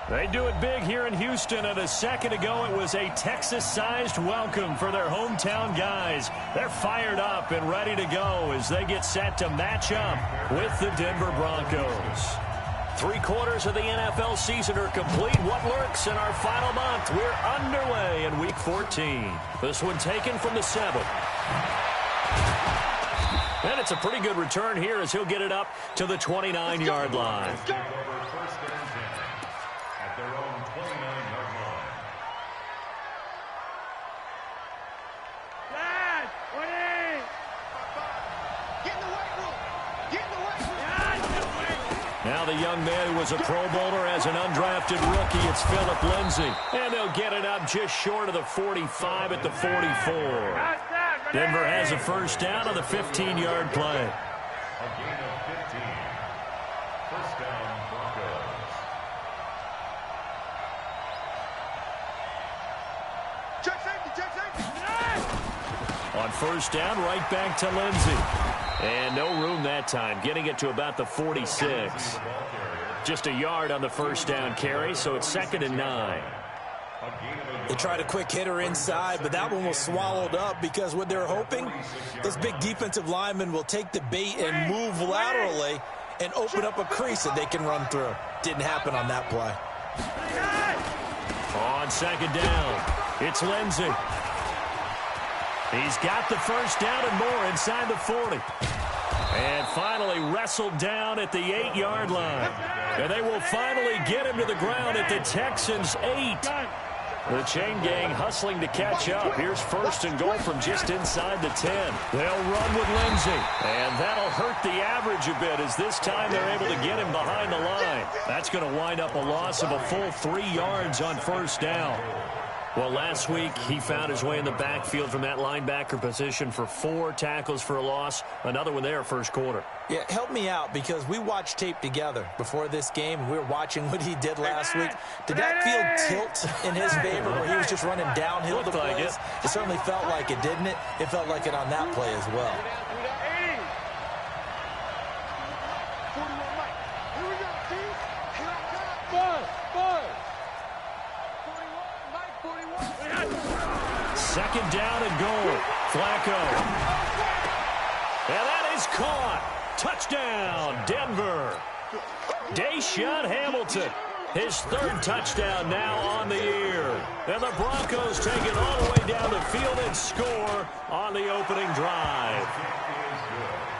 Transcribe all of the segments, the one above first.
They do it big here in Houston, and a second ago it was a Texas-sized welcome for their hometown guys. They're fired up and ready to go as they get set to match up with the Denver Broncos. 3/4 of the NFL season are complete. What lurks in our final month? We're underway in Week 14. This one taken from the 7th. And it's a pretty good return here as he'll get it up to the 29-yard line. Now the young man who was a Pro Bowler as an undrafted rookie, it's Phillip Lindsay. And they'll get it up just short of the 45 at the 44. Denver has a first down on the 15-yard play. A gain of 15. First down, Broncos. Check safety. On first down, right back to Lindsay. And no room that time, getting it to about the 46. Just a yard on the first down carry, so it's 2nd and 9. They tried a quick hitter inside, but that one was swallowed up because what they're hoping, those big defensive linemen will take the bait and move laterally and open up a crease that they can run through. Didn't happen on that play. On 2nd down, it's Lindsay. He's got the first down and more inside the 40. And finally wrestled down at the 8-yard line. And they will finally get him to the ground at the Texans' 8. The chain gang hustling to catch up. Here's 1st and goal from just inside the 10. They'll run with Lindsay. And that'll hurt the average a bit as this time they're able to get him behind the line. That's going to wind up a loss of a full 3 yards on first down. Well, last week he found his way in the backfield from that linebacker position for 4 tackles for a loss. Another one there first quarter. Yeah, help me out because we watched tape together before this game. We were watching what he did last week. Did that field tilt in his favor where he was just running downhill the plays? Like it certainly felt like it, didn't it? It felt like it on that play as well. Second down and goal. Flacco. And that is caught. Touchdown, Denver. Deshaun Hamilton. His 3rd touchdown now on the year. And the Broncos take it all the way down the field and score on the opening drive.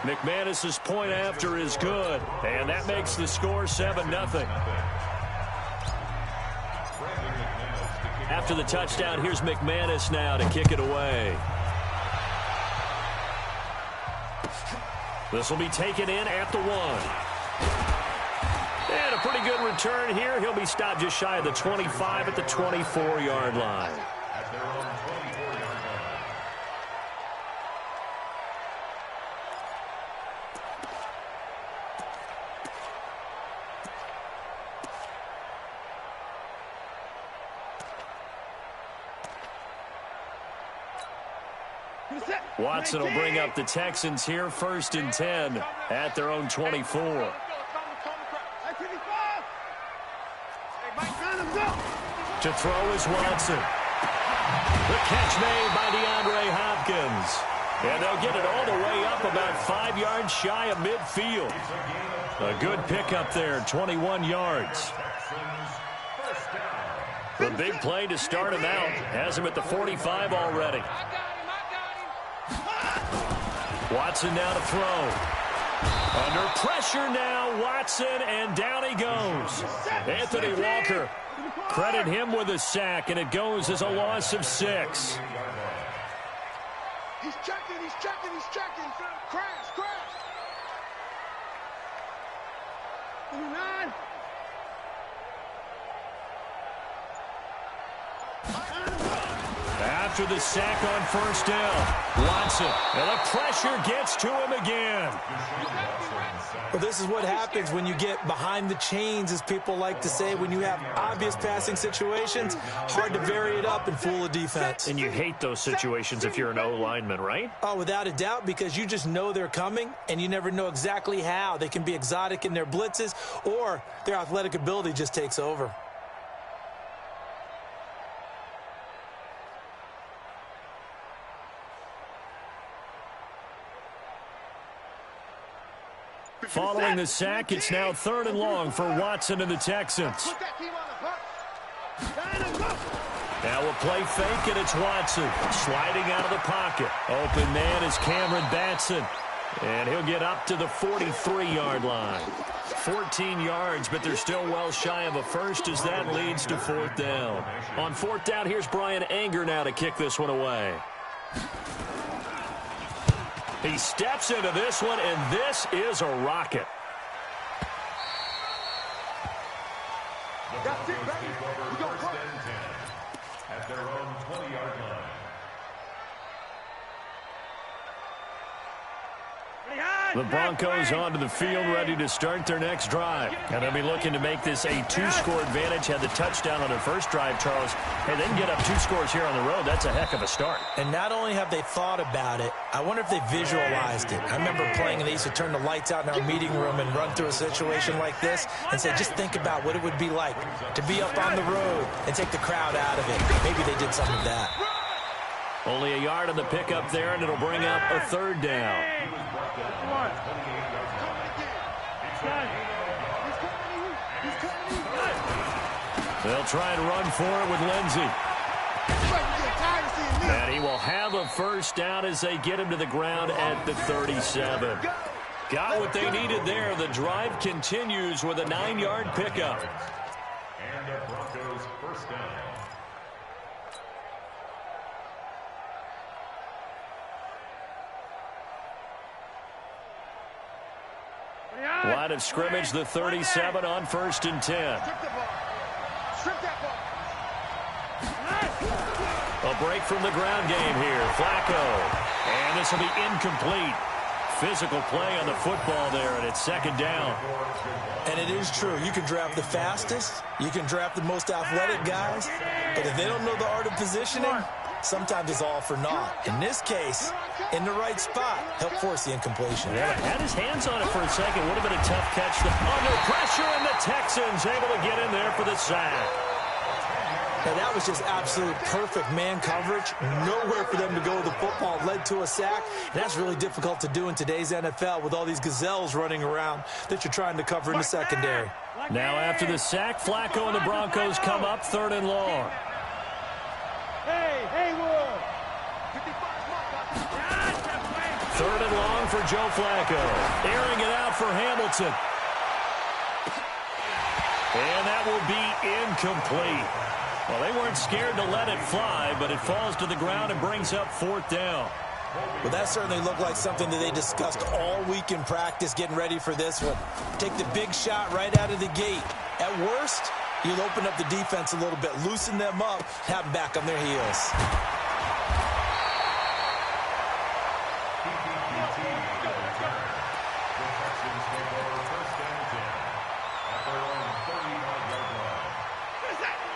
McManus's point after is good. And that makes the score 7-0. After the touchdown, here's McManus now to kick it away. This will be taken in at the 1. And a pretty good return here. He'll be stopped just shy of the 25 at the 24-yard line. Watson will bring up the Texans here, 1st and 10 at their own 24. To throw is Watson. The catch made by DeAndre Hopkins. And they'll get it all the way up about 5 yards shy of midfield. A good pickup there, 21 yards. The big play to start him out. Has him at the 45 already. Watson now to throw. Under pressure now, Watson, and down he goes. Anthony Walker, credit him with a sack, and it goes as a loss of 6. He's checking. Crash. 9. after the sack on first down. Watson, and the pressure gets to him again. Well, this is what happens when you get behind the chains, as people like to say. When you have obvious passing situations, hard to vary it up and fool a defense. And you hate those situations if you're an O-lineman, right? Oh, without a doubt, because you just know they're coming, and you never know exactly how. They can be exotic in their blitzes, or their athletic ability just takes over. Following the sack, it's now 3rd and long for Watson and the Texans. Now a play fake, and it's Watson sliding out of the pocket. Open man is Cameron Batson, and he'll get up to the 43-yard line. 14 yards, but they're still well shy of a first as that leads to 4th down. On 4th down, here's Brian Anger now to kick this one away. He steps into this one, and this is a rocket. That's it, baby. We go first and 10 at their own 20-yard line. The Broncos onto the field, ready to start their next drive. And they'll be looking to make this a 2-score advantage. Had the touchdown on their first drive, Charles. Hey, they can get up 2 scores here on the road. That's a heck of a start. And not only have they thought about it, I wonder if they visualized it. I remember playing, and they used to turn the lights out in our meeting room and run through a situation like this and say, just think about what it would be like to be up on the road and take the crowd out of it. Maybe they did some of that. Only a yard on the pickup there, and it'll bring up a 3rd down. They'll try and run for it with Lindsey. And he will have a first down as they get him to the ground at the 37. Got what they needed there. The drive continues with a 9-yard pickup. And the Broncos first down. Line of scrimmage, the 37 on 1st and 10. A break from the ground game here. Flacco. And this will be incomplete. Physical play on the football there, and it's 2nd down. And it is true. You can draft the fastest. You can draft the most athletic guys. But if they don't know the art of positioning, sometimes it's all for naught. In this case, in the right spot, help force the incompletion. Yeah, had his hands on it for a second. Would have been a tough catch. Under pressure, and the Texans able to get in there for the sack. Now, that was just absolute perfect man coverage. Nowhere for them to go with the football. Led to a sack. And that's really difficult to do in today's NFL with all these gazelles running around that you're trying to cover in the secondary. Now, after the sack, Flacco and the Broncos come up 3rd and long. Hey, Wood. 3rd and long for Joe Flacco. Airing it out for Hamilton. And that will be incomplete. Well, they weren't scared to let it fly, but it falls to the ground and brings up 4th down. Well, that certainly looked like something that they discussed all week in practice, getting ready for this one. Take the big shot right out of the gate. At worst, you'll open up the defense a little bit, loosen them up, have them back on their heels.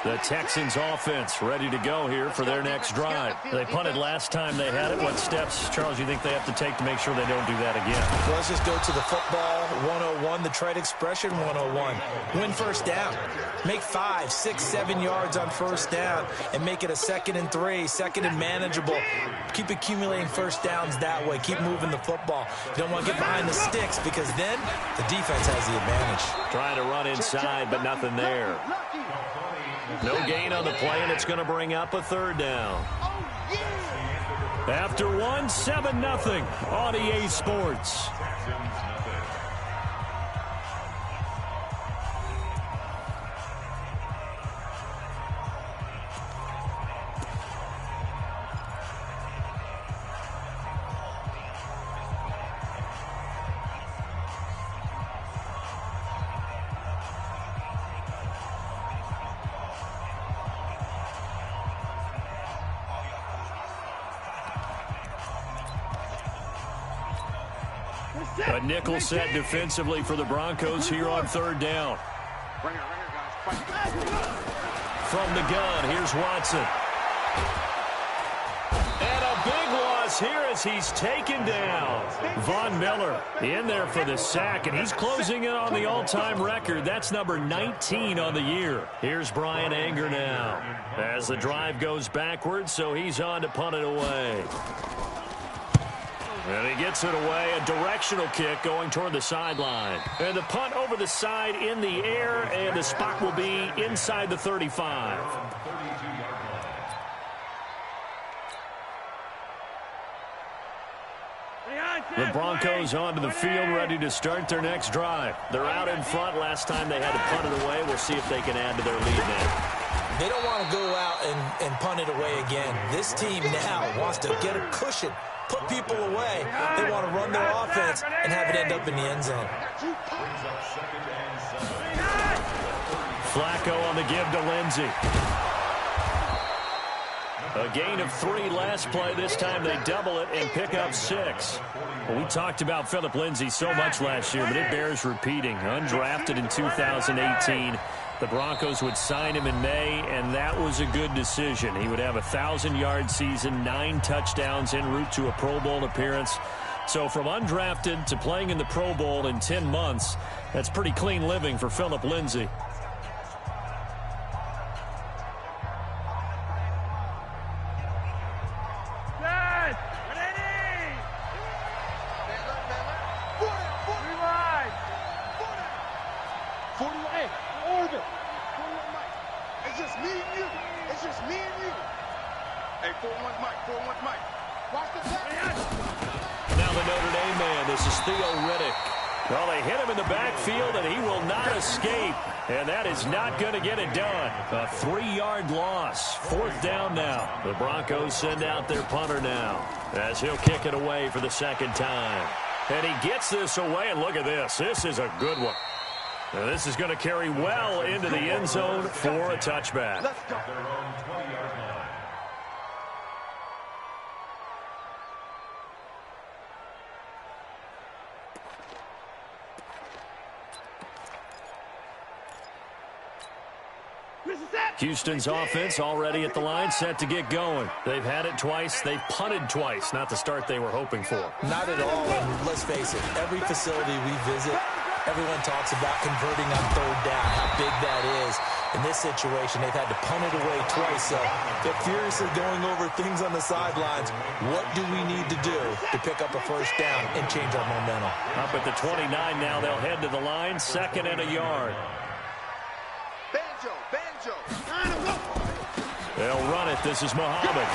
The Texans offense ready to go here for their next drive. They punted last time they had it. What steps, Charles, you think they have to take to make sure they don't do that again? Well, let's just go to the football 101, the trite expression 101. Win first down. Make 5, 6, 7 yards on first down and make it a 2nd and 3, 2nd and manageable. Keep accumulating first downs that way. Keep moving the football. You don't want to get behind the sticks because then the defense has the advantage. Trying to run inside, but nothing there. No gain on the play, and it's going to bring up a 3rd down. After one, 7-0 on EA Sports. A nickel set defensively for the Broncos here on third down. From the gun, here's Watson. And a big loss here as he's taken down. Von Miller in there for the sack, and he's closing in on the all-time record. That's number 19 on the year. Here's Brian Anger now as the drive goes backwards, so he's on to punt it away. And he gets it away, a directional kick going toward the sideline. And the punt over the side in the air, and the spot will be inside the 35. The Broncos onto the field, ready to start their next drive. They're out in front. Last time they had to punt it away. We'll see if they can add to their lead now. They don't want to go out and punt it away again. This team now wants to get a cushion, put people away. They want to run their offense and have it end up in the end zone. Flacco on the give to Lindsey. A gain of 3 last play. This time they double it and pick up 6. Well, we talked about Phillip Lindsay so much last year, but it bears repeating. Undrafted in 2018. The Broncos would sign him in May, and that was a good decision. He would have a 1,000-yard season, 9 touchdowns en route to a Pro Bowl appearance. So from undrafted to playing in the Pro Bowl in 10 months, that's pretty clean living for Phillip Lindsay. Now the Notre Dame man, this is Theo Riddick. Well, they hit him in the backfield, and he will not escape. And that is not going to get it done. A 3-yard loss. 4th down now. The Broncos send out their punter now as he'll kick it away for the 2nd time. And he gets this away, and look at this. This is a good one. Now, this is going to carry well into the end zone for a touchback. Let's go. Houston's offense already at the line, set to get going. They've had it twice. They've punted twice. Not the start they were hoping for. Not at all. And let's face it, every facility we visit, everyone talks about converting on 3rd down, how big that is. In this situation, they've had to punt it away twice, so they're furiously going over things on the sidelines. What do we need to do to pick up a 1st down and change our momentum? Up at the 29 now, they'll head to the line, 2nd and a yard. Banjo. They'll run it. This is Muhammad.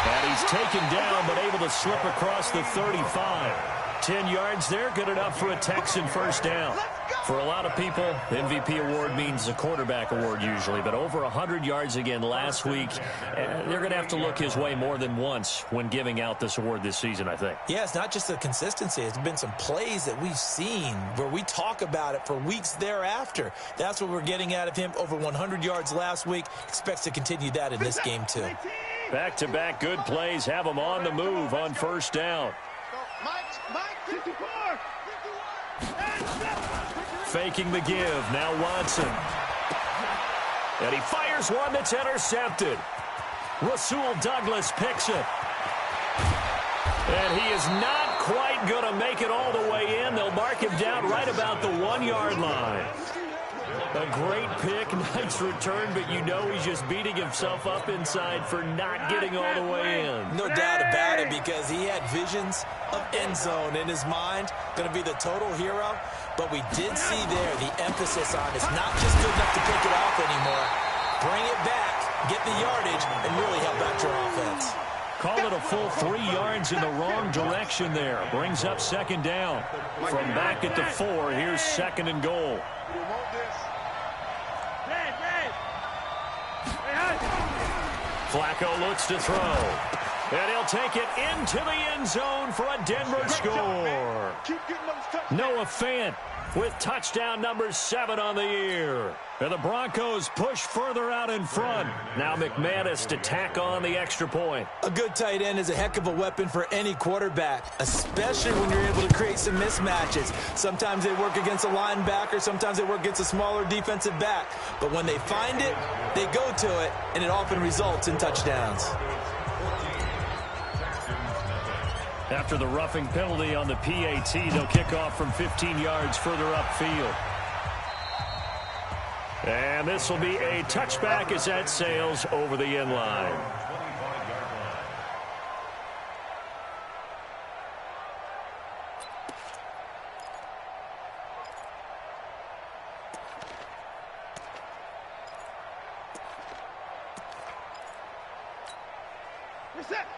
And he's taken down, but able to slip across the 35. 10 yards there, good enough for a Texan 1st down. For a lot of people, MVP award means a quarterback award usually, but over 100 yards again last week. They're going to have to look his way more than once when giving out this award this season, I think. Yeah, it's not just the consistency. It's been some plays that we've seen where we talk about it for weeks thereafter. That's what we're getting out of him. Over 100 yards last week. Expects to continue that in this game, too. Back-to-back good plays have him on the move on 1st down. Mike, 54. Faking the give. Now Watson. And he fires one that's intercepted. Rasul Douglas picks it. And he is not quite going to make it all the way in. They'll mark him down right about the 1-yard line. A great pick, nice return, but you know he's just beating himself up inside for not getting all the way in. No doubt about it, because he had visions of end zone in his mind. Going to be the total hero. But we did see there the emphasis on it's not just good enough to pick it off anymore. Bring it back, get the yardage, and really help out your offense. Call it a full 3 yards in the wrong direction there. Brings up 2nd down. From back at the 4, here's 2nd and goal. Flacco looks to throw. And he'll take it into the end zone for a Denver score. Noah Fant with touchdown number 7 on the year. And the Broncos push further out in front. Now McManus to tack on the extra point. A good tight end is a heck of a weapon for any quarterback, especially when you're able to create some mismatches. Sometimes they work against a linebacker, sometimes they work against a smaller defensive back. But when they find it, they go to it, and it often results in touchdowns. After the roughing penalty on the PAT, they'll kick off from 15 yards further upfield. And this will be a touchback as that sails over the end line.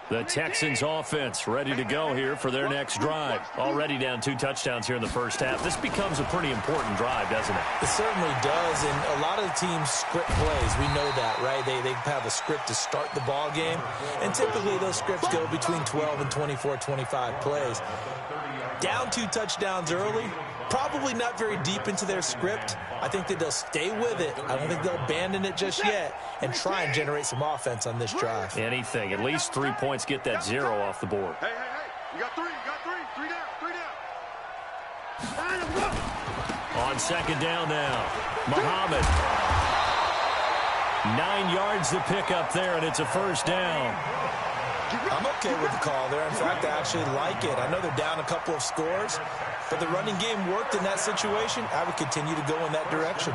The Texans offense ready to go here for their next drive. Already down 2 touchdowns here in the first half. This becomes a pretty important drive, doesn't it? It certainly does, and a lot of the teams script plays. We know that, right? They have a script to start the ball game, and typically those scripts go between 12 and 24, 25 plays. Down 2 touchdowns early, probably not very deep into their script. I think that they'll stay with it. I don't think they'll abandon it just yet and try and generate some offense on this drive. Anything. At least 3 points, get that 0 off the board. Hey. You got 3. Three down. On second down now, Muhammad. 9 yards to pick up there, and it's a first down. I'm okay with the call there. In fact, I actually like it. I know they're down a couple of scores, but the running game worked in that situation. I would continue to go in that direction.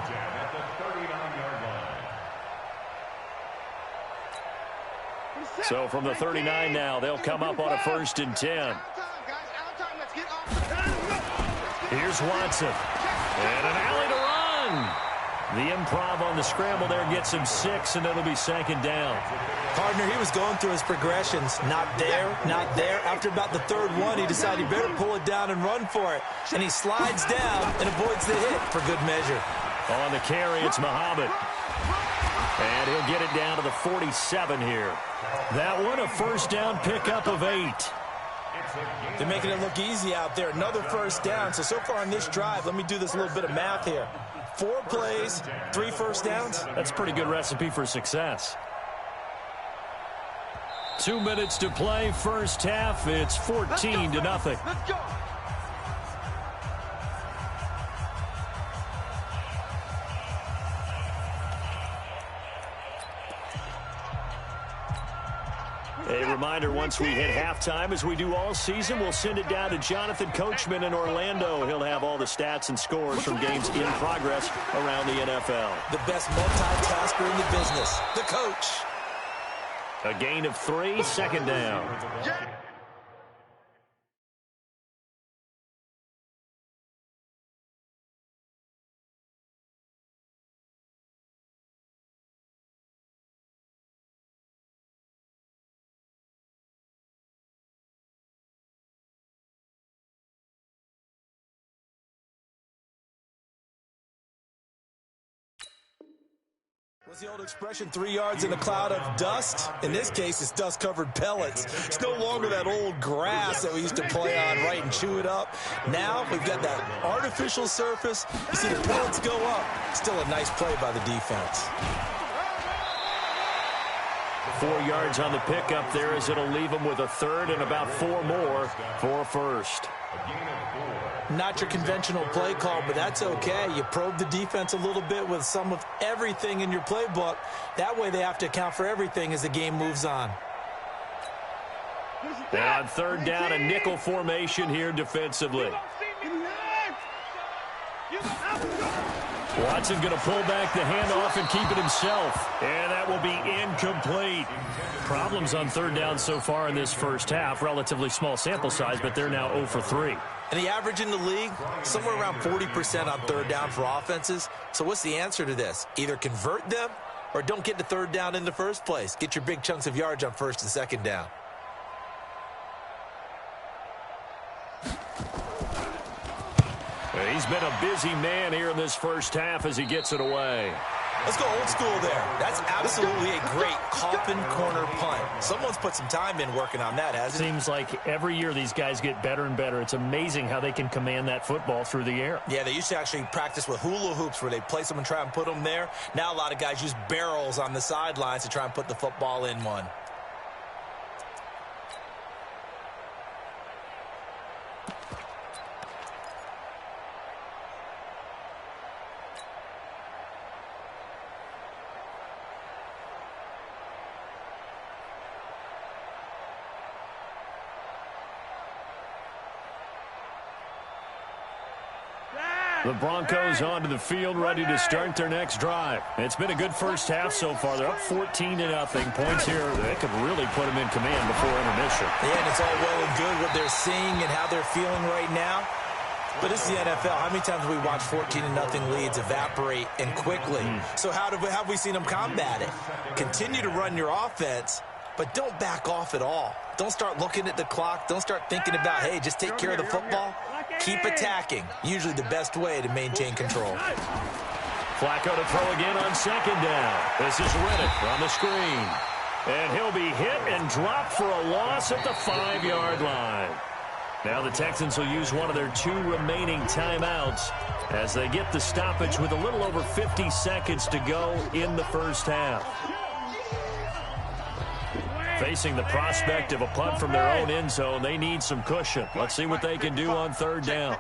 So from the 39 now, they'll come up on a 1st and 10. Here's Watson. And an alley to run. The improv on the scramble there gets him 6, and it'll be second down. Partner, he was going through his progressions. Not there, not there. After about the 3rd one, he decided he better pull it down and run for it. And he slides down and avoids the hit for good measure. On the carry, it's Muhammad. And he'll get it down to the 47 here. That one, a first down pickup of 8. They're making it look easy out there. Another first down. So far on this drive, let me do this little bit of math here. 4 plays, 3 first downs. That's a pretty good recipe for success. 2 minutes to play, first half. It's 14-0. Let's go. A reminder, once we hit halftime, as we do all season, we'll send it down to Jonathan Coachman in Orlando. He'll have all the stats and scores from games in progress around the NFL. The best multitasker in the business, the coach. A gain of 3, second down. What's the old expression, 3 yards in a cloud of dust? In this case, it's dust-covered pellets. It's no longer that old grass that we used to play on, right, and chew it up. Now we've got that artificial surface. You see the pellets go up. Still a nice play by the defense. 4 yards on the pickup there, as it'll leave them with a 3rd and about 4 more for a first. Not your conventional play call, but that's okay. You probe the defense a little bit with some of everything in your playbook. That way they have to account for everything as the game moves on. And on 3rd down, a nickel formation here defensively. Watson going to pull back the handoff and keep it himself. And that will be incomplete. Problems on 3rd down so far in this first half. Relatively small sample size, but they're now 0 for 3. And the average in the league, somewhere around 40% on 3rd down for offenses. So what's the answer to this? Either convert them or don't get to 3rd down in the first place. Get your big chunks of yards on 1st and 2nd down. He's been a busy man here in this first half as he gets it away. Let's go old school there. That's absolutely a great coffin corner punt. Someone's put some time in working on that, hasn't it? Seems like every year these guys get better and better. It's amazing how they can command that football through the air. Yeah, they used to actually practice with hula hoops where they place them and try and put them there. Now a lot of guys use barrels on the sidelines to try and put the football in one. The Broncos onto the field, ready to start their next drive. It's been a good first half so far. They're up 14-0. Points here, they could really put them in command before intermission. Yeah, and it's all well and good what they're seeing and how they're feeling right now. But it's the NFL. How many times have we watched 14-0 leads evaporate and quickly? So how have we seen them combat it? Continue to run your offense, but don't back off at all. Don't start looking at the clock. Don't start thinking about, hey, just take care of the football. Keep attacking. Usually the best way to maintain control. Flacco to throw again on second down. This is Riddick on the screen. And he'll be hit and dropped for a loss at the 5-yard line. Now the Texans will use one of their 2 remaining timeouts as they get the stoppage with a little over 50 seconds to go in the first half. Facing the prospect of a punt from their own end zone, they need some cushion. Let's see what they can do on third down.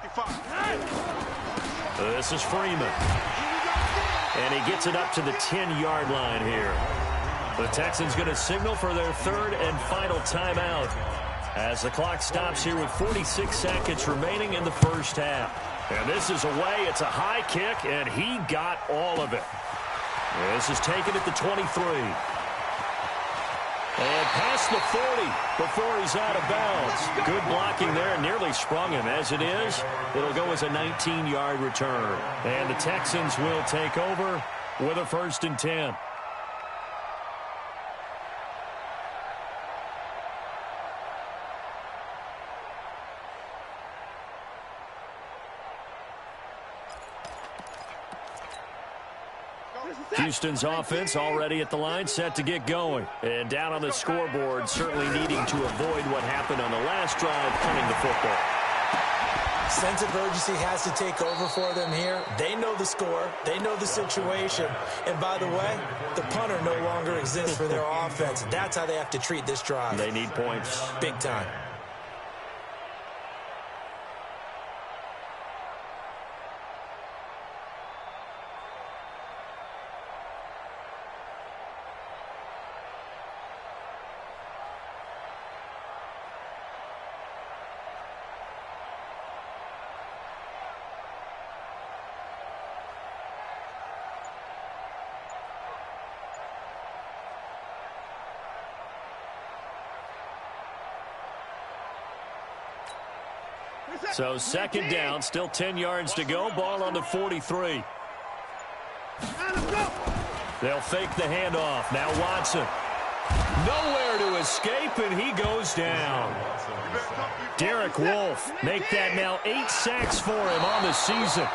This is Freeman. And he gets it up to the 10-yard line here. The Texans going to signal for their 3rd and final timeout as the clock stops here with 46 seconds remaining in the first half. And this is away. It's a high kick, and he got all of it. This is taken at the 23. And past the 40 before he's out of bounds. Good blocking there. Nearly sprung him. As it is, it'll go as a 19-yard return. And the Texans will take over with a 1st and 10. Houston's offense already at the line, set to get going. And down on the scoreboard, certainly needing to avoid what happened on the last drive, punting the football. Sense of urgency has to take over for them here. They know the score. They know the situation. And by the way, the punter no longer exists for their offense. That's how they have to treat this drive. They need points. Big time. So 2nd down, still 10 yards to go. Ball on the 43. They'll fake the handoff. Now Watson. Nowhere to escape, and he goes down. Derek Wolfe, make that now 8 sacks for him on the season.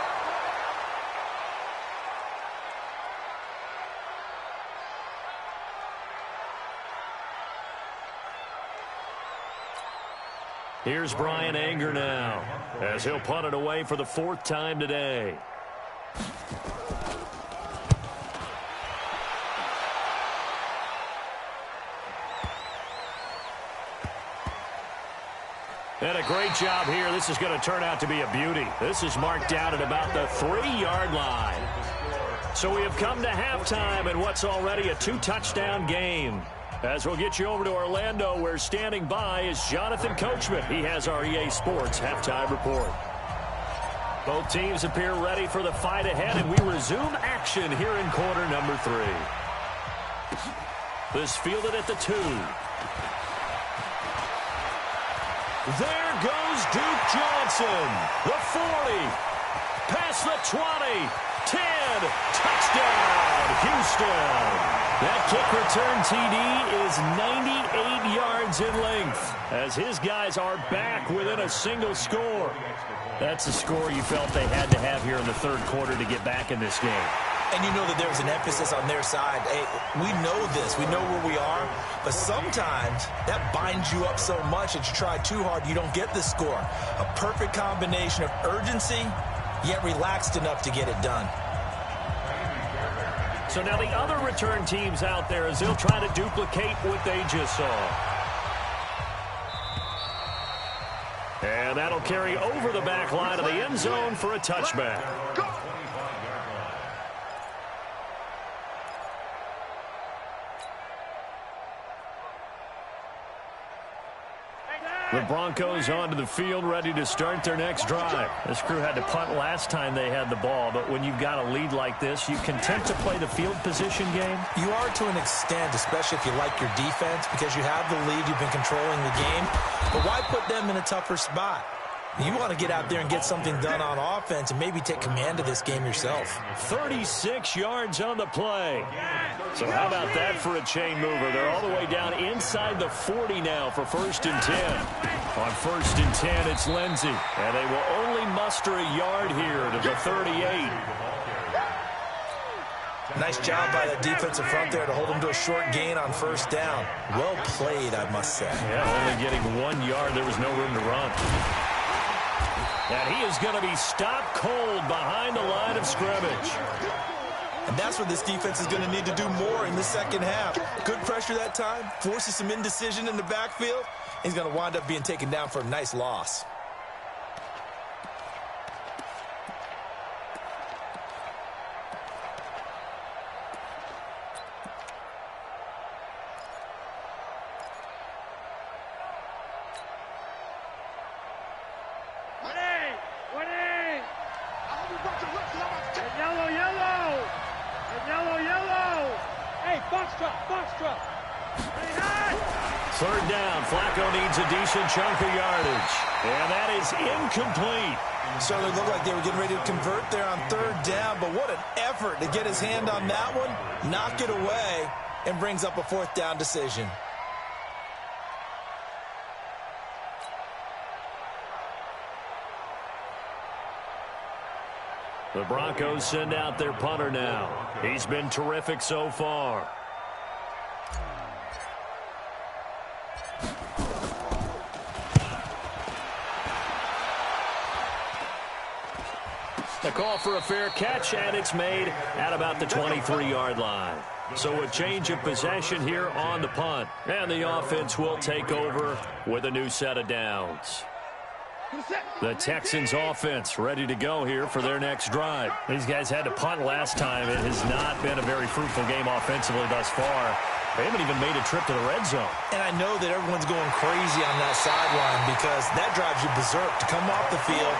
Here's Brian Anger now as he'll punt it away for the 4th time today. And a great job here. This is going to turn out to be a beauty. This is marked down at about the 3-yard line. So we have come to halftime in what's already a 2-touchdown game. As we'll get you over to Orlando, where standing by is Jonathan Coachman. He has our EA Sports halftime report. Both teams appear ready for the fight ahead, and we resume action here in quarter number 3. This fielded at the 2. There goes Duke Johnson. The 40. Past the 20. 10. Touchdown, Houston. That kick return TD is 98 yards in length as his guys are back within a single score. That's the score you felt they had to have here in the 3rd quarter to get back in this game. And you know that there's an emphasis on their side. Hey, we know this. We know where we are. But sometimes that binds you up so much that you try too hard, you don't get the score. A perfect combination of urgency, yet relaxed enough to get it done. So now the other return teams out there as they'll try to duplicate what they just saw. And that'll carry over the back line of the end zone for a touchback. The Broncos onto the field, ready to start their next drive. This crew had to punt last time they had the ball, but when you've got a lead like this, you content to play the field position game? You are to an extent, especially if you like your defense, because you have the lead, you've been controlling the game. But why put them in a tougher spot? You want to get out there and get something done on offense and maybe take command of this game yourself. 36 yards on the play. So how about that for a chain mover? They're all the way down inside the 40 now for 1st and 10. On 1st and 10, it's Lindsey. And they will only muster a yard here to the 38. Nice job by the defensive front there to hold them to a short gain on 1st down. Well played, I must say. Yeah, only getting 1 yard. There was no room to run. And he is going to be stopped cold behind the line of scrimmage. And that's what this defense is going to need to do more in the second half. Good pressure that time, forces some indecision in the backfield. He's going to wind up being taken down for a nice loss. Third down. Flacco needs a decent chunk of yardage. And that is incomplete. Certainly looked like they were getting ready to convert there on 3rd down, but what an effort to get his hand on that one, knock it away, and brings up a 4th down decision. The Broncos send out their punter now. He's been terrific so far. The call for a fair catch, and it's made at about the 23-yard line. So a change of possession here on the punt. And the offense will take over with a new set of downs. The Texans offense ready to go here for their next drive. These guys had to punt last time. It has not been a very fruitful game offensively thus far. They haven't even made a trip to the red zone. And I know that everyone's going crazy on that sideline because that drives you berserk to come off the field,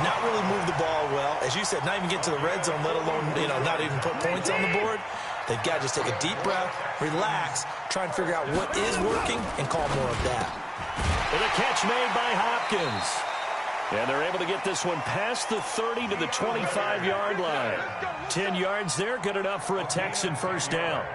not really move the ball well. As you said, not even get to the red zone, let alone, not even put points on the board. They've got to just take a deep breath, relax, try and figure out what is working, and call more of that. With a catch made by Hopkins. And they're able to get this one past the 30 to the 25-yard line. 10 yards there, good enough for a Texan 1st down.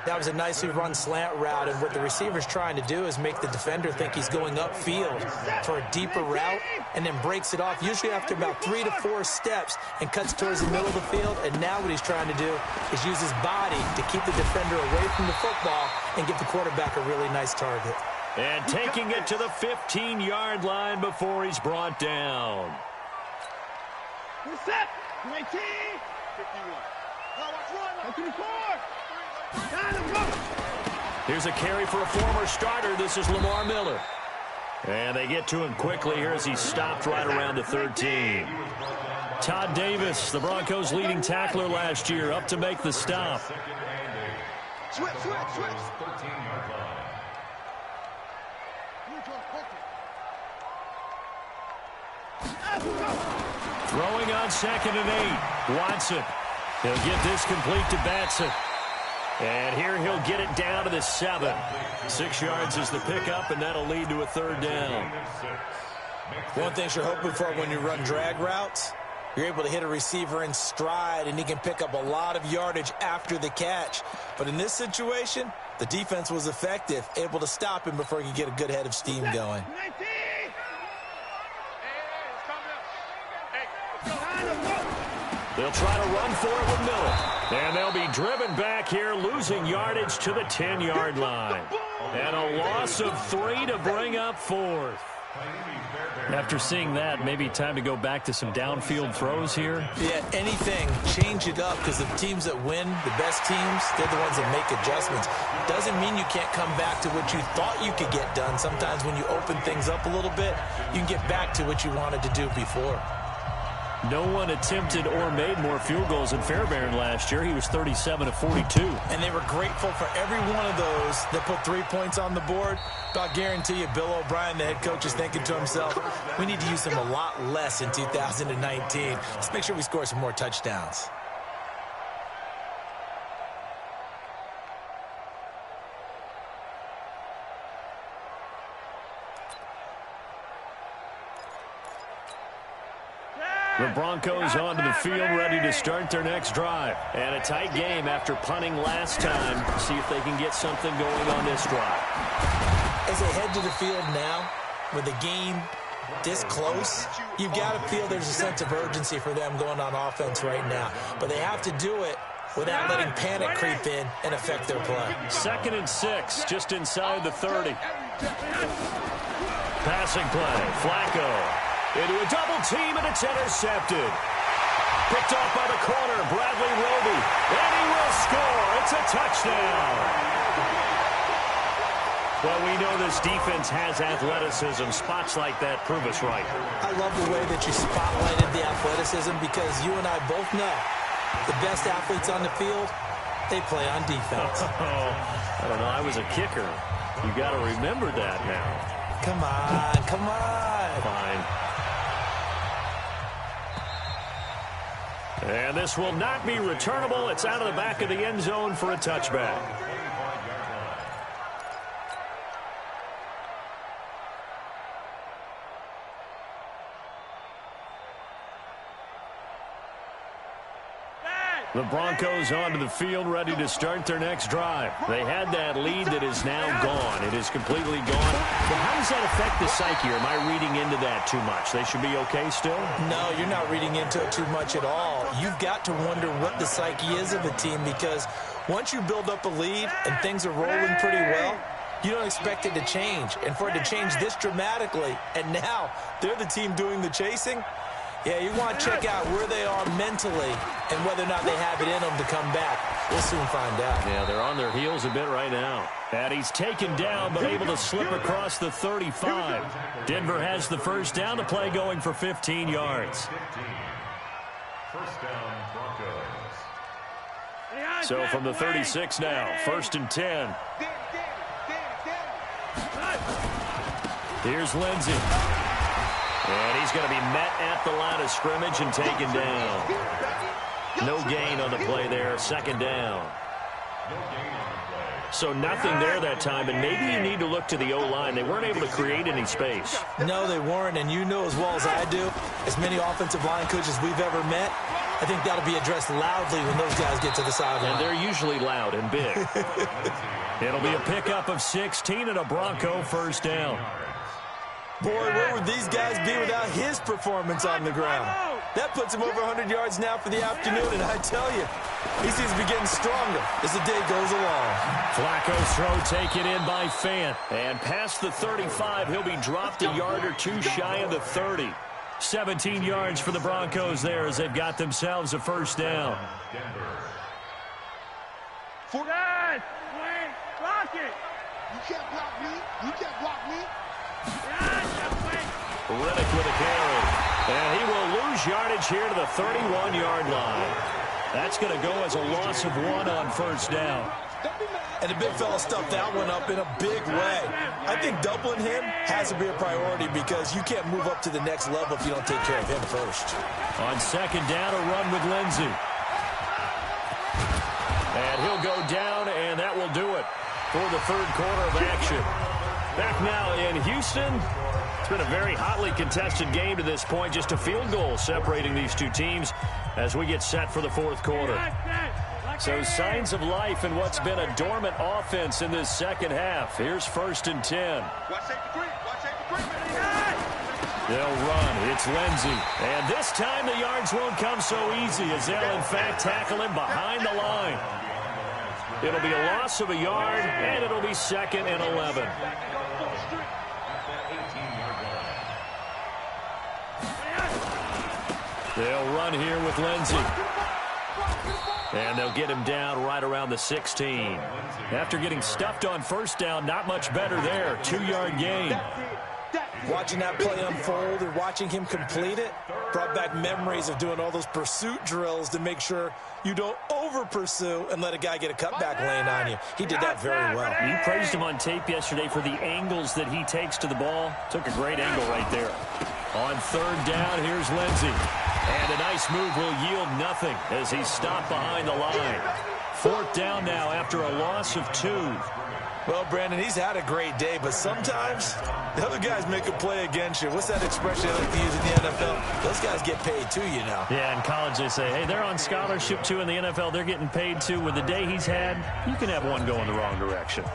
That was a nicely run slant route, and what the receiver's trying to do is make the defender think he's going upfield for a deeper route and then breaks it off, usually after about 3 to 4 steps, and cuts towards the middle of the field. And now what he's trying to do is use his body to keep the defender away from the football and give the quarterback a really nice target. And taking it to the 15-yard line before he's brought down. Set. 19. 51. Now watch run. 24. Here's a carry for a former starter. This is Lamar Miller. And they get to him quickly here as he's stopped right around the 13. Todd Davis, the Broncos' leading tackler last year, up to make the stop. Switch. Throwing on 2nd and 8. Watson. He'll get this complete to Batson. And here he'll get it down to the 7. 6 yards is the pickup, and that'll lead to a 3rd down. One thing you're hoping for when you run drag routes, you're able to hit a receiver in stride, and he can pick up a lot of yardage after the catch. But in this situation, the defense was effective, able to stop him before he could get a good head of steam going. The They'll try to run for it with Miller. And they'll be driven back here, losing yardage to the 10-yard line. And a loss of 3 to bring up 4th. After seeing that, maybe time to go back to some downfield throws here. Yeah, anything. Change it up, because the teams that win, the best teams, they're the ones that make adjustments. Doesn't mean you can't come back to what you thought you could get done. Sometimes when you open things up a little bit, you can get back to what you wanted to do before. No one attempted or made more field goals in Fairbairn last year. He was 37 of 42. And they were grateful for every one of those that put 3 points on the board. But I'll guarantee you, Bill O'Brien, the head coach, is thinking to himself, we need to use him a lot less in 2019. Let's make sure we score some more touchdowns. The Broncos onto the field, ready to start their next drive. And a tight game after punting last time. See if they can get something going on this drive. As they head to the field now, with the game this close, you've got to feel there's a sense of urgency for them going on offense right now. But they have to do it without letting panic creep in and affect their play. 2nd and 6, just inside the 30. Passing play, Flacco. Into a double team, and it's intercepted. Picked off by the corner, Bradley Roby. And he will score. It's a touchdown. Well, we know this defense has athleticism. Spots like that prove us right. I love the way that you spotlighted the athleticism, because you and I both know the best athletes on the field, they play on defense. I don't know. I was a kicker. You got to remember that now. Come on, come on. Fine. And this will not be returnable. It's out of the back of the end zone for a touchback. The Broncos onto the field, ready to start their next drive. They had that lead that is now gone. It is completely gone. But how does that affect the psyche? Am I reading into that too much? They should be okay still? No, you're not reading into it too much at all. You've got to wonder what the psyche is of a team, because once you build up a lead and things are rolling pretty well, you don't expect it to change. And for it to change this dramatically, and now they're the team doing the chasing, yeah, you want to check out where they are mentally and whether or not they have it in them to come back. We'll soon find out. Yeah, they're on their heels a bit right now. And he's taken down, but able to slip across the 35. Denver has the first down to play, going for 15 yards. First down, Broncos. So from the 36 now, 1st and 10. Here's Lindsey. And he's going to be met at the line of scrimmage and taken down. No gain on the play there, 2nd down. So nothing there that time, and maybe you need to look to the O-line. They weren't able to create any space. No, they weren't, and you know as well as I do, as many offensive line coaches we've ever met, I think that'll be addressed loudly when those guys get to the sideline. And they're usually loud and big. It'll be a pickup of 16 and a Bronco first down. Boy, where would these guys be without his performance on the ground? That puts him over 100 yards now for the afternoon, and I tell you, he seems to be getting stronger as the day goes along. Flacco's throw taken in by Fant. And past the 35, he'll be dropped a yard or two shy of the 30. 17 yards for the Broncos there as they've got themselves a first down. Guys, block it. You can't block me. You can't block me. Riddick with a carry. And he will lose yardage here to the 31-yard line. That's going to go as a loss of 1 on first down. And the big fella stuffed that one up in a big way. I think doubling him has to be a priority, because you can't move up to the next level if you don't take care of him first. On 2nd down, a run with Lindsey. And he'll go down, and that will do it for the 3rd quarter of action. Back now in Houston. It's been a very hotly contested game to this point. Just a field goal separating these two teams as we get set for the 4th quarter. So signs of life in what's been a dormant offense in this second half. Here's 1st and 10. Watch safety creep. Watch safety creep. They'll run. It's Lindsey. And this time the yards won't come so easy as they'll, in fact, tackle him behind the line. It'll be a loss of a yard, and it'll be 2nd and 11. They'll run here with Lindsey. And they'll get him down right around the 16. After getting stuffed on first down, not much better there. 2-yard gain. Watching that play unfold and watching him complete it brought back memories of doing all those pursuit drills to make sure you don't over-pursue and let a guy get a cutback lane on you. He did that very well. You praised him on tape yesterday for the angles that he takes to the ball. Took a great angle right there. On 3rd down, here's Lindsey. And a nice move will yield nothing as he's stopped behind the line. 4th down now after a loss of 2. Well, Brandon, he's had a great day, but sometimes the other guys make a play against you. What's that expression they like to use in the NFL? Those guys get paid too, you know. Yeah, in college they say, hey, they're on scholarship too. In the NFL, they're getting paid too. With the day he's had, you can have one going the wrong direction.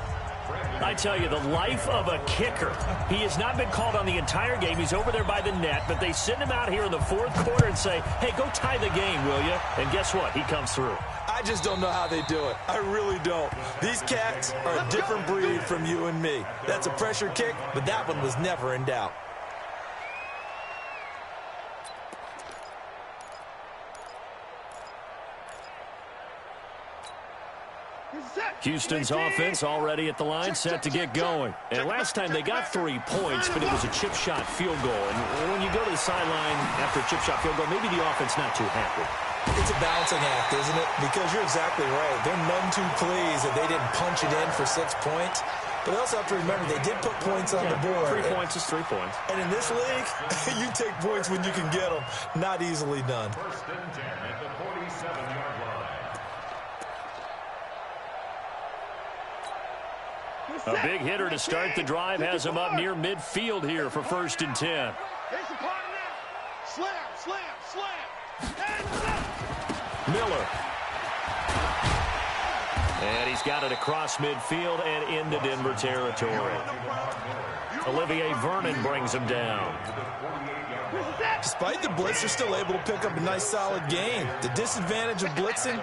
I tell you, the life of a kicker. He has not been called on the entire game. He's over there by the net, but they send him out here in the 4th quarter and say, hey, go tie the game, will you? And guess what? He comes through. I just don't know how they do it. I really don't. These cats are a different breed from you and me. That's a pressure kick, but that one was never in doubt. Houston's offense already at the line, set to get going. And last time they got 3 points, but it was a chip shot field goal. And when you go to the sideline after a chip shot field goal, maybe the offense not too happy. It's a balancing act, isn't it? Because you're exactly right. They're none too pleased that they didn't punch it in for 6 points. But they also have to remember they did put points on the board. 3 points is 3 points. And in this league, you take points when you can get them. Not easily done. 1st and 10 at the 47-yard line. A big hitter to start the drive has him up near midfield here for 1st and 10. Slam, slam, slam. Miller. And he's got it across midfield and into Denver territory. Olivier Vernon brings him down. Despite the blitz, they're still able to pick up a nice solid gain. The disadvantage of blitzing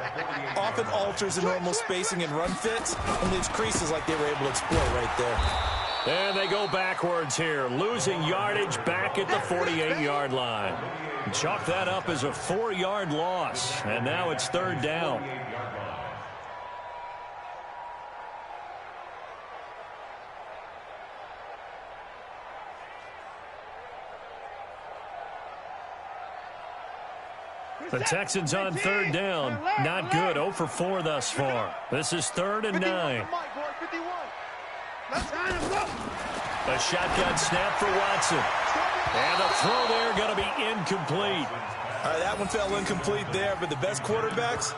often alters the normal spacing and run fits and leaves creases like they were able to exploit right there. And they go backwards here, losing yardage back at the 48-yard line. Chalk that up as a 4-yard loss, and now it's 3rd down. The Texans on 3rd down. Not good. 0 for 4 thus far. This is 3rd and 9. A shotgun snap for Watson. And the throw there going to be incomplete. All right, that one fell incomplete there, but the best quarterbacks,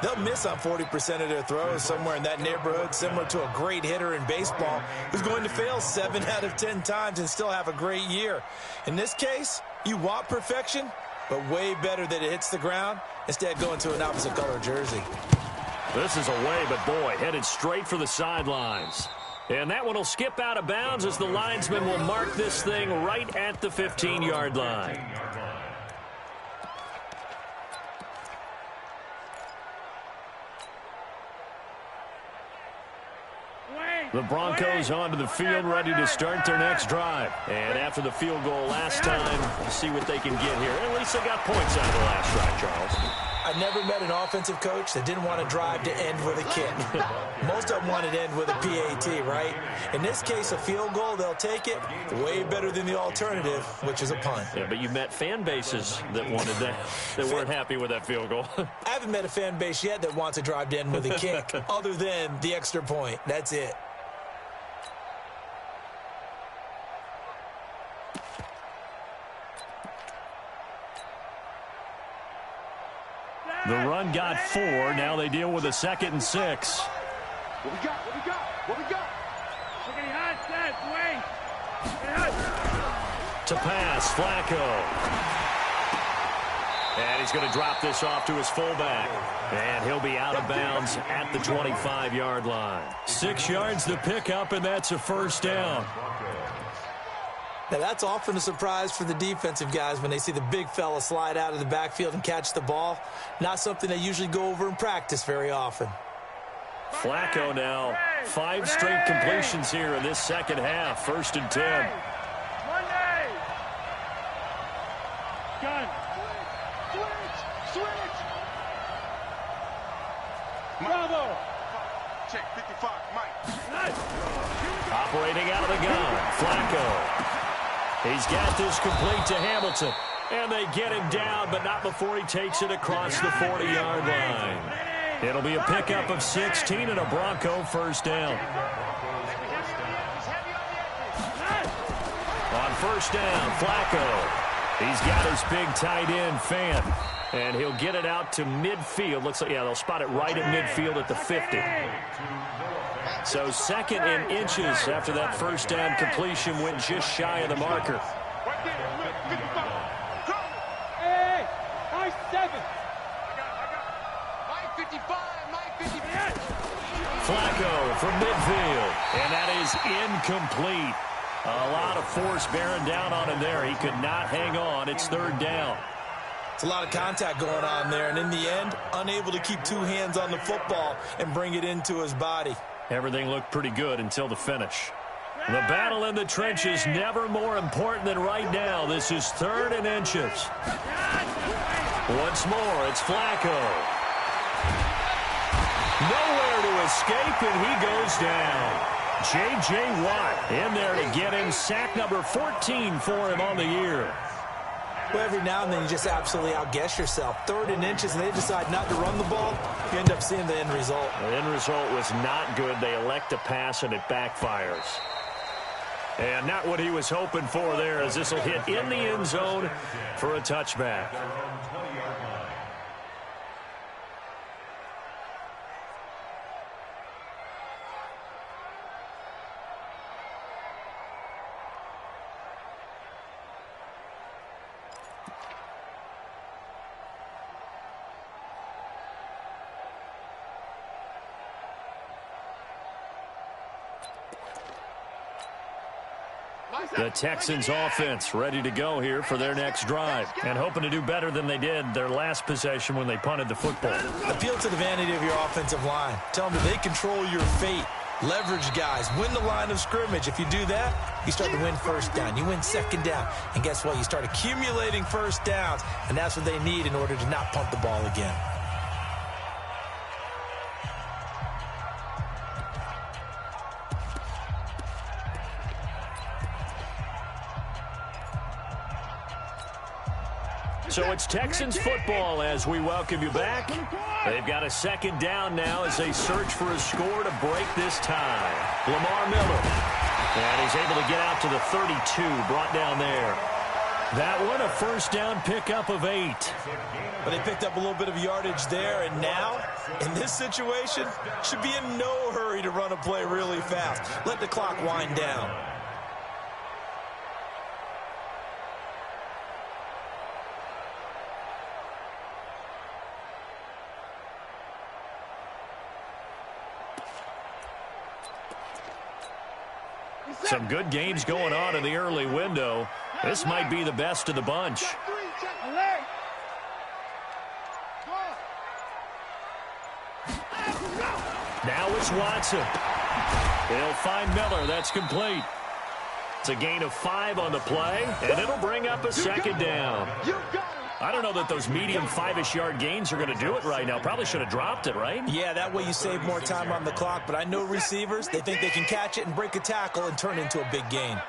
they'll miss on 40% of their throws somewhere in that neighborhood, similar to a great hitter in baseball who's going to fail 7 out of 10 times and still have a great year. In this case, you want perfection, but way better that it hits the ground instead going to an opposite color jersey. This is away, but boy, headed straight for the sidelines. And that one will skip out of bounds as the linesman will mark this thing right at the 15-yard line. The Broncos onto the field, ready to start their next drive. And after the field goal last time, we'll see what they can get here. At least they got points out of the last drive, Charles. I never met an offensive coach that didn't want to drive to end with a kick. Most of them wanted to end with a PAT, right? In this case, a field goal, they'll take it. Way better than the alternative, which is a punt. Yeah, but you met fan bases that wanted that, that weren't happy with that field goal. I haven't met a fan base yet that wants to drive to end with a kick, other than the extra point. That's it. The run got 4. Now they deal with a 2nd and 6. What we got? What we got? What we got? To pass, Flacco. And he's going to drop this off to his fullback. And he'll be out of bounds at the 25-yard line. 6 yards to pick up, and that's a 1st down. Now, that's often a surprise for the defensive guys when they see the big fella slide out of the backfield and catch the ball. Not something they usually go over in practice very often. Flacco now, 5 straight completions here in this second half. 1st and 10. Monday. Gun. Switch. Bravo. Check 55, Mike. Operating out of the gun, Flacco. He's got this complete to Hamilton. And they get him down, but not before he takes it across the 40-yard line. It'll be a pickup of 16 and a Bronco first down. On first down, Flacco. He's got his big tight end, Fan. And he'll get it out to midfield. Looks like, yeah, they'll spot it right at midfield at the 50. So 2nd and inches after that first down completion went just shy of the marker. Hey, my 7. Mike 55, Mike 55. Flacco from midfield. And that is incomplete. A lot of force bearing down on him there. He could not hang on. It's 3rd down. It's a lot of contact going on there, and in the end, unable to keep 2 hands on the football and bring it into his body. Everything looked pretty good until the finish. The battle in the trenches never more important than right now. This is 3rd and inches. Once more, it's Flacco. Nowhere to escape, and he goes down. J.J. Watt in there to get him. Sack number 14 for him on the year. Well, every now and then you just absolutely outguess yourself. 3rd and inches, and they decide not to run the ball. You end up seeing the end result. The end result was not good. They elect to pass, and it backfires. And not what he was hoping for there, as this will hit in the end zone for a touchback. The Texans offense ready to go here for their next drive and hoping to do better than they did their last possession when they punted the football. Appeal to the vanity of your offensive line. Tell them that they control your fate. Leverage guys. Win the line of scrimmage. If you do that, you start to win first down. You win second down. And guess what? You start accumulating first downs. And that's what they need in order to not punt the ball again. So it's Texans football as we welcome you back. They've got a 2nd down now as they search for a score to break this tie. Lamar Miller. And he's able to get out to the 32, brought down there. That one, a first down pickup of 8. But they picked up a little bit of yardage there, and now, in this situation, should be in no hurry to run a play really fast. Let the clock wind down. Some good games going on in the early window. This might be the best of the bunch. Now it's Watson. They'll find Miller. That's complete. It's a gain of 5 on the play, and it'll bring up a 2nd down. I don't know that those medium 5-ish yard gains are going to do it right now. Probably should have dropped it, right? Yeah, that way you save more time on the clock. But I know receivers, they think they can catch it and break a tackle and turn into a big gain.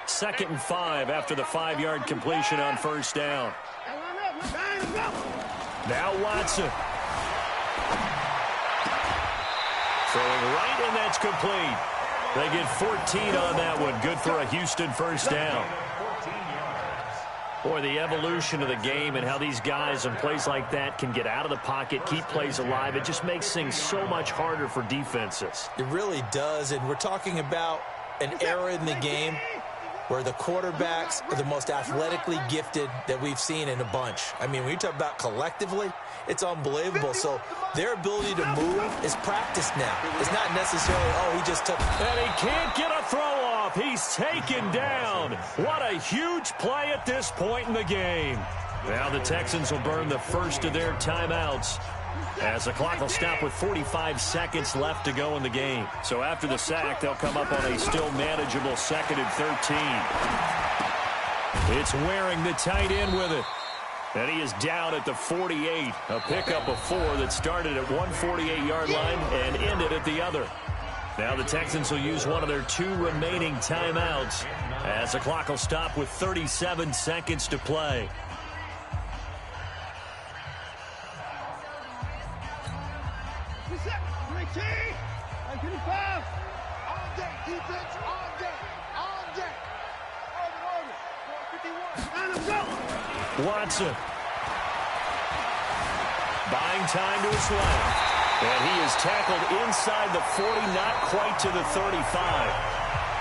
2nd and 5 after the 5-yard completion on first down. Now Watson. Throwing right, and that's complete. They get 14 on that one. Good for a Houston first down. Boy, the evolution of the game and how these guys in plays like that can get out of the pocket, keep plays alive, it just makes things so much harder for defenses. It really does, and we're talking about an era in the game where the quarterbacks are the most athletically gifted that we've seen in a bunch. I mean, when you talk about collectively, it's unbelievable. So their ability to move is practiced now. It's not necessarily, oh, he just took. And he can't get a throw off. He's taken down. What a huge play at this point in the game. Now the Texans will burn the first of their timeouts as the clock will stop with 45 seconds left to go in the game. So after the sack, they'll come up on a still manageable 2nd and 13. It's wearing the tight end with it. And he is down at the 48. A pickup of 4 that started at one 48-yard line and ended at the other. Now the Texans will use one of their 2 remaining timeouts as the clock will stop with 37 seconds to play. Watson buying time to his left, and he is tackled inside the 40, not quite to the 35.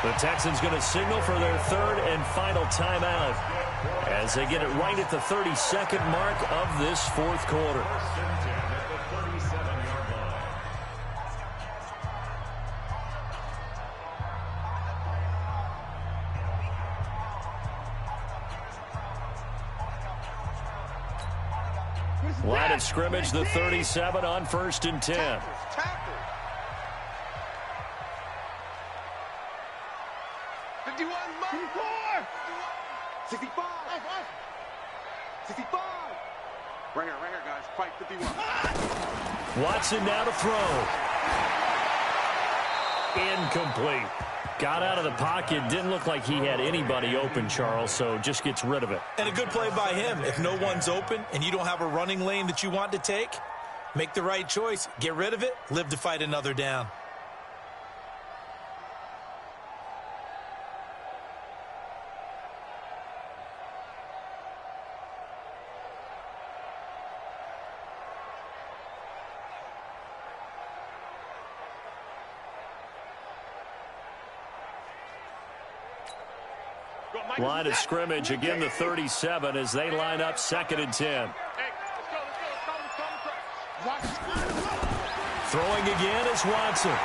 The Texans going to signal for their 3rd and final timeout as they get it right at the 32nd mark of this 4th quarter. Line of scrimmage, the 37 on 1st and 10. Tackle. 51, 54, 65, 65. Right here, guys. Fight 51. Watson now to throw. Incomplete. Got out of the pocket. Didn't look like he had anybody open, Charles, so just gets rid of it. And a good play by him. If no one's open and you don't have a running lane that you want to take, make the right choice. Get rid of it. Live to fight another down. Line of scrimmage, again the 37 as they line up 2nd and 10. Throwing again is Watson.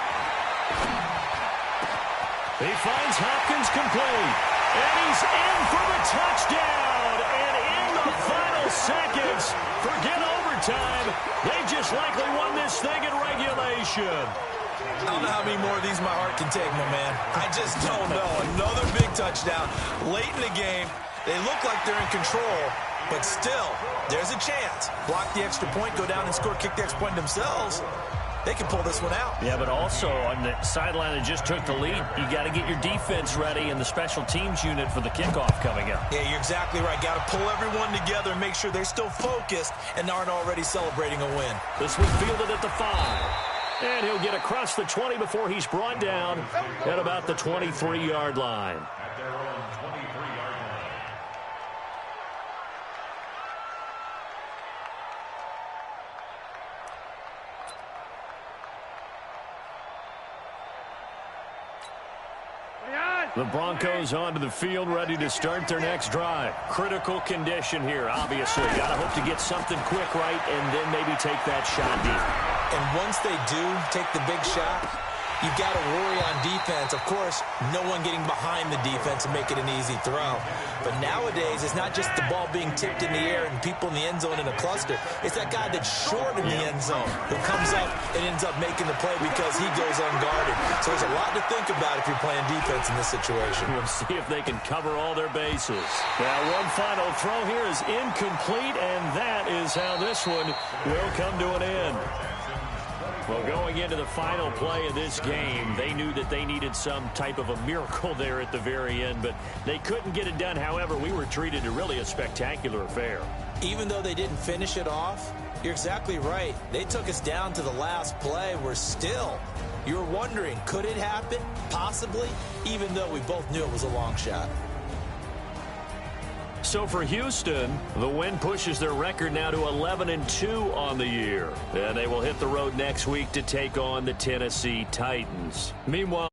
He finds Hopkins complete. And he's in for the touchdown. And in the final seconds, forget overtime. They just likely won this thing in regulation. I don't know how many more of these my heart can take, my man. I just don't know. Another big touchdown. Late in the game, they look like they're in control, but still, there's a chance. Block the extra point, go down and score, kick the extra point themselves. They can pull this one out. Yeah, but also on the sideline that just took the lead, you got to get your defense ready and the special teams unit for the kickoff coming up. Yeah, you're exactly right. Got to pull everyone together and make sure they're still focused and aren't already celebrating a win. This one fielded at the 5. And he'll get across the 20 before he's brought down at about the 23-yard line. At their own 23-yard line. The Broncos onto the field, ready to start their next drive. Critical condition here, obviously. Got to hope to get something quick right and then maybe take that shot deep. And once they do take the big shot, you've got to worry on defense. Of course, no one getting behind the defense and make it an easy throw. But nowadays, it's not just the ball being tipped in the air and people in the end zone in a cluster. It's that guy that's short in the end zone who comes up and ends up making the play because he goes unguarded. So there's a lot to think about if you're playing defense in this situation. We'll see if they can cover all their bases. Now, one final throw here is incomplete, and that is how this one will come to an end. Well, going into the final play of this game, they knew that they needed some type of a miracle there at the very end, but they couldn't get it done. However, we were treated to really a spectacular affair. Even though they didn't finish it off, you're exactly right. They took us down to the last play. We're still, you were wondering, could it happen? Possibly, even though we both knew it was a long shot. So for Houston, the win pushes their record now to 11-2 on the year. And they will hit the road next week to take on the Tennessee Titans. Meanwhile,